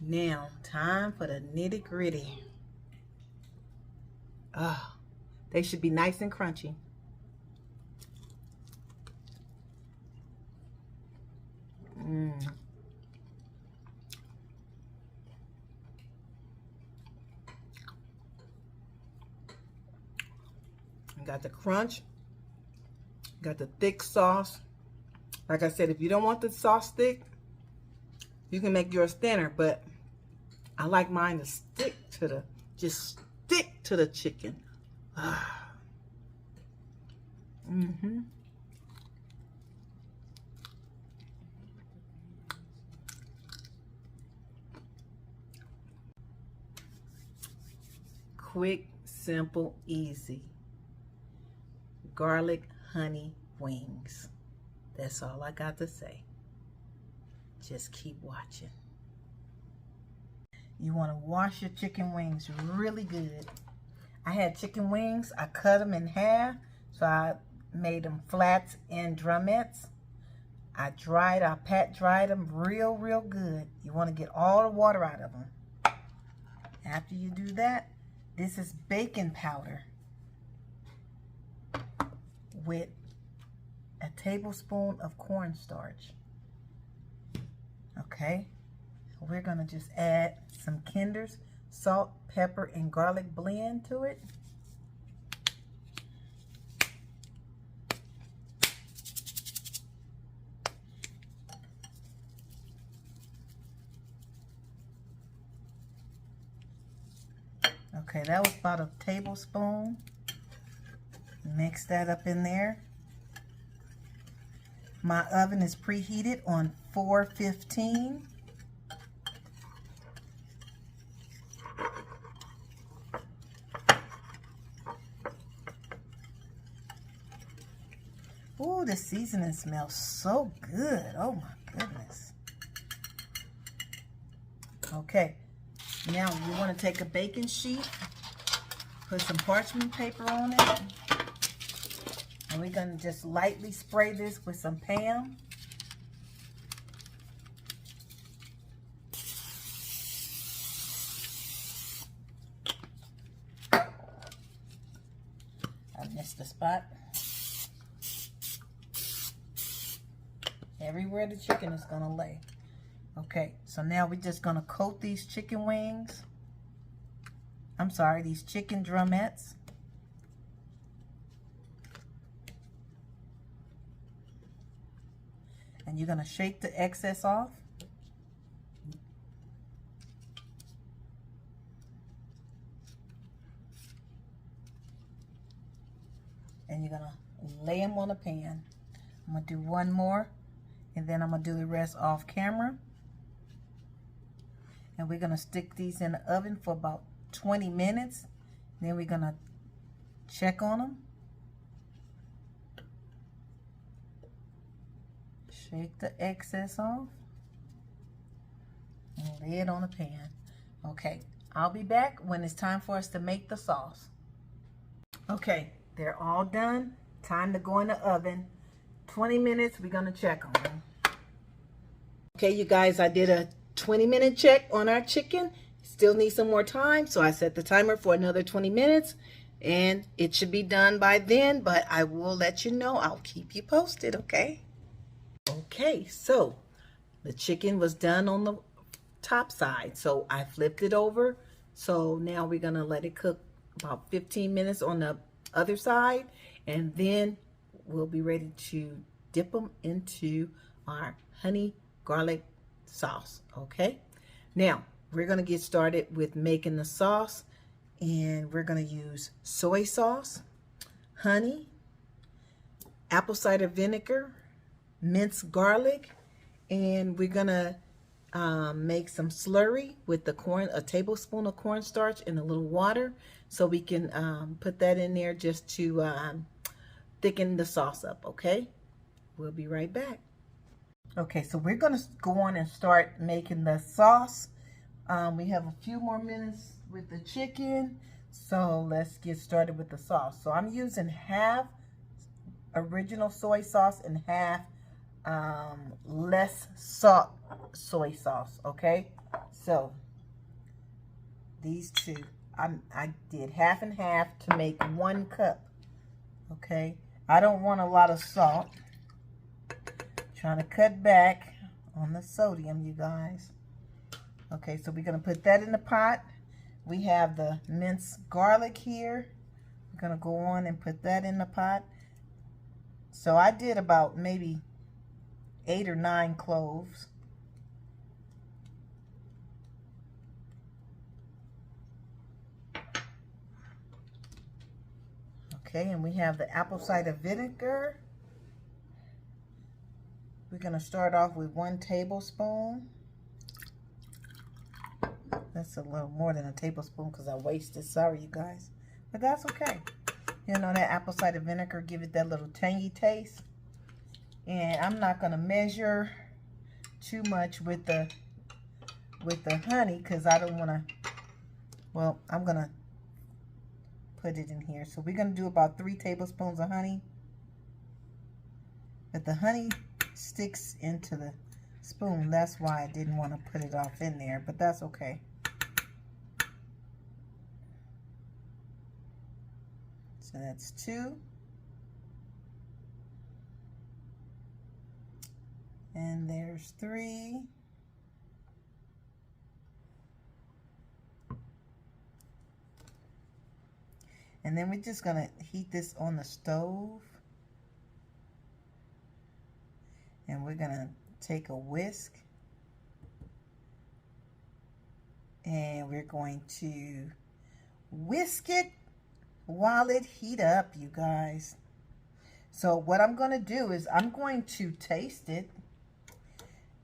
Now, time for the nitty gritty. They should be nice and crunchy. Got the crunch, got the thick sauce. Like I said, if you don't want the sauce thick, you can make yours thinner, but I like mine to stick to the, just stick to the chicken. Quick, simple, easy. Garlic honey wings. That's all I got to say. Just keep watching. You want to wash your chicken wings really good. I had chicken wings. I cut them in half. So I made them flats and drumettes. I pat dried them real good. You want to get all the water out of them. After you do that, this is baking powder with a tablespoon of cornstarch. Okay, we're gonna just add some Kinder's salt, pepper, and garlic blend to it. Okay, that was about a tablespoon. Mix that up in there. My oven is preheated on 415. Ooh, the seasoning smells so good. Oh my goodness. Okay, now you want to take a baking sheet, put some parchment paper on it. And we're going to just lightly spray this with some Pam. I missed the spot. Everywhere the chicken is going to lay. Okay, so now we're just going to coat these chicken wings. I'm sorry, these chicken drumettes. And you're going to shake the excess off. And you're going to lay them on a pan. I'm going to do one more, and then I'm going to do the rest off camera. And we're going to stick these in the oven for about 20 minutes. Then we're going to check on them. Shake the excess off and lay it on the pan. Okay, I'll be back when it's time for us to make the sauce. Okay, they're all done. Time to go in the oven. 20 minutes, we're gonna check on them. Okay, you guys, I did a 20-minute check on our chicken. Still need some more time, so I set the timer for another 20 minutes. And it should be done by then, but I will let you know. I'll keep you posted, okay? Okay, so the chicken was done on the top side, so I flipped it over. So now we're gonna let it cook about 15 minutes on the other side, and then we'll be ready to dip them into our honey garlic sauce. Okay, now we're gonna get started with making the sauce, and we're gonna use soy sauce, honey, apple cider vinegar, minced garlic, and we're gonna make some slurry with the corn, a tablespoon of cornstarch and a little water, so we can put that in there just to thicken the sauce up. Okay, we'll be right back. Okay, so we're gonna go on and start making the sauce. We have a few more minutes with the chicken, so let's get started with the sauce. So I'm using half original soy sauce and half less salt soy sauce. Okay, So these two, I did half and half to make 1 cup. Okay, I don't want a lot of salt. Trying to cut back on the sodium, you guys. Okay, so we're going to put that in the pot. We have the minced garlic here. We're going to go on and put that in the pot. So I did about maybe 8 or 9 cloves. Okay, and we have the apple cider vinegar. We're going to start off with 1 tablespoon. That's a little more than a tablespoon because I wasted. Sorry, you guys. But that's okay. You know, that apple cider vinegar give it that little tangy taste. And I'm not going to measure too much with the honey because I don't want to, well, I'm going to put it in here. So we're going to do about 3 tablespoons of honey. But the honey sticks into the spoon. That's why I didn't want to put it off in there, but that's okay. So that's 2. And there's 3. And then we're just going to heat this on the stove. And we're going to take a whisk. And we're going to whisk it while it heat up, you guys. So what I'm going to do is I'm going to taste it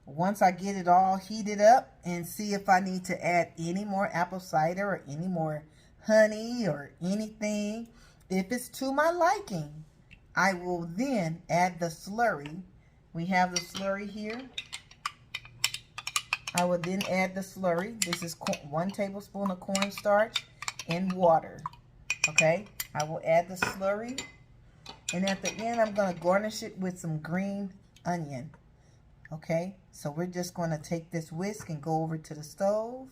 once I get it all heated up and see if I need to add any more apple cider or any more honey or anything. If it's to my liking, I will then add the slurry. We have the slurry here. I will then add the slurry. This is 1 tablespoon of cornstarch and water. Okay, I will add the slurry. And at the end, I'm going to garnish it with some green onion. Okay, so we're just going to take this whisk and go over to the stove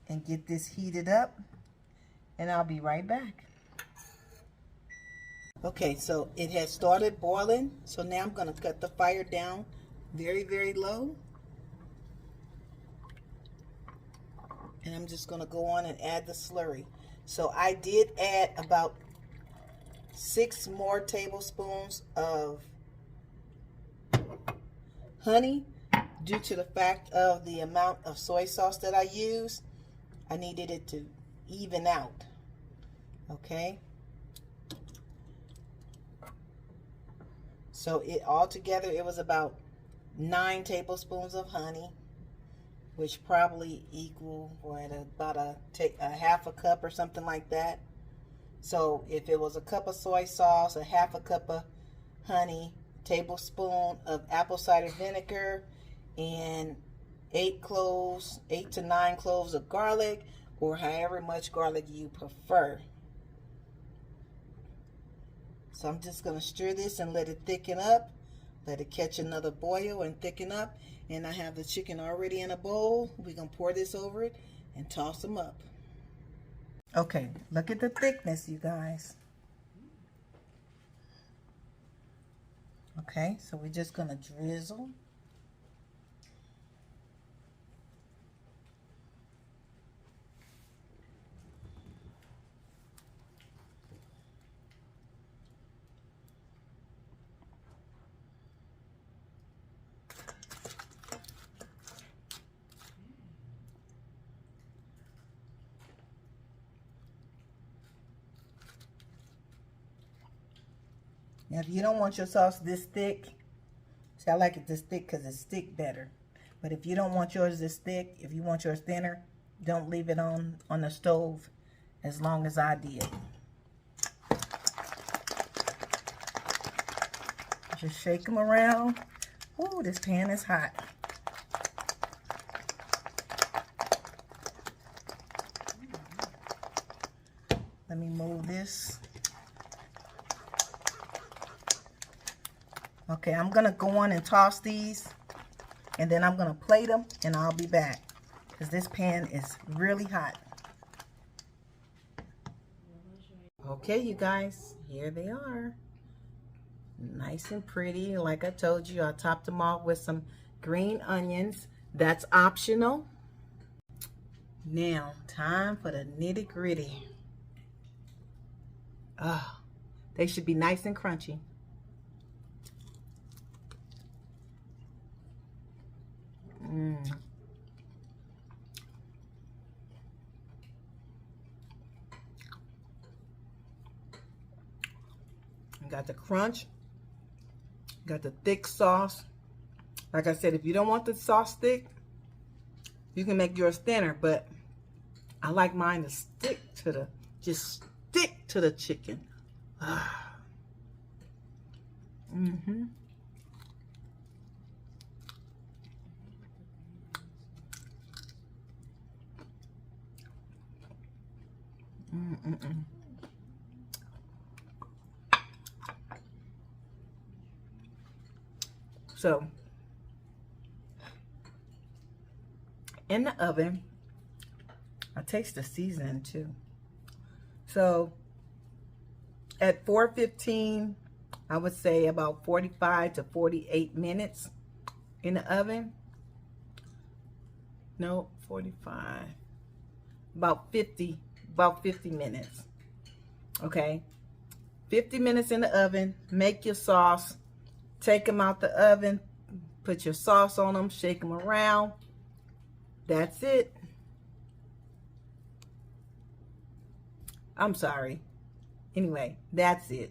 and get this heated up. And I'll be right back. Okay, so it has started boiling. So now I'm going to cut the fire down very, very low. And I'm just going to go on and add the slurry. So I did add about 6 more tablespoons of honey due to the fact of the amount of soy sauce that I used. I needed it to even out. Okay. So it altogether, it was about 9 tablespoons of honey, which probably equal about a half a cup or something like that. So if it was a cup of soy sauce, a half a cup of honey, tablespoon of apple cider vinegar, and 8 to 9 cloves of garlic, or however much garlic you prefer. So I'm just going to stir this and let it thicken up. Let it catch another boil and thicken up. And I have the chicken already in a bowl. We're going to pour this over it and toss them up. Okay, look at the thickness, you guys. Okay, so we're just going to drizzle. Now, if you don't want your sauce this thick, see, I like it this thick because it's thick better. But if you don't want yours this thick, if you want yours thinner, don't leave it on the stove as long as I did. Just shake them around. Ooh, this pan is hot. Let me move this. Okay, I'm going to go on and toss these, and then I'm going to plate them, and I'll be back. because this pan is really hot. Okay, you guys, here they are. Nice and pretty. Like I told you, I topped them off with some green onions. That's optional. Now, time for the nitty-gritty. Oh, they should be nice and crunchy. Got the crunch, got the thick sauce. Like I said, if you don't want the sauce thick, you can make yours thinner, but I like mine to stick to the, just stick to the chicken. So, in the oven, I taste the seasoning too. So, at 415, I would say about 45 to 48 minutes in the oven. No, 45. About 50 minutes. Okay? 50 minutes in the oven. Make your sauce. Take them out the oven, put your sauce on them, shake them around. That's it. I'm sorry. Anyway, that's it.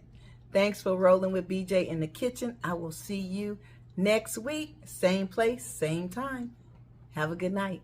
Thanks for rolling with BJ in the kitchen. I will see you next week. Same place, same time. Have a good night.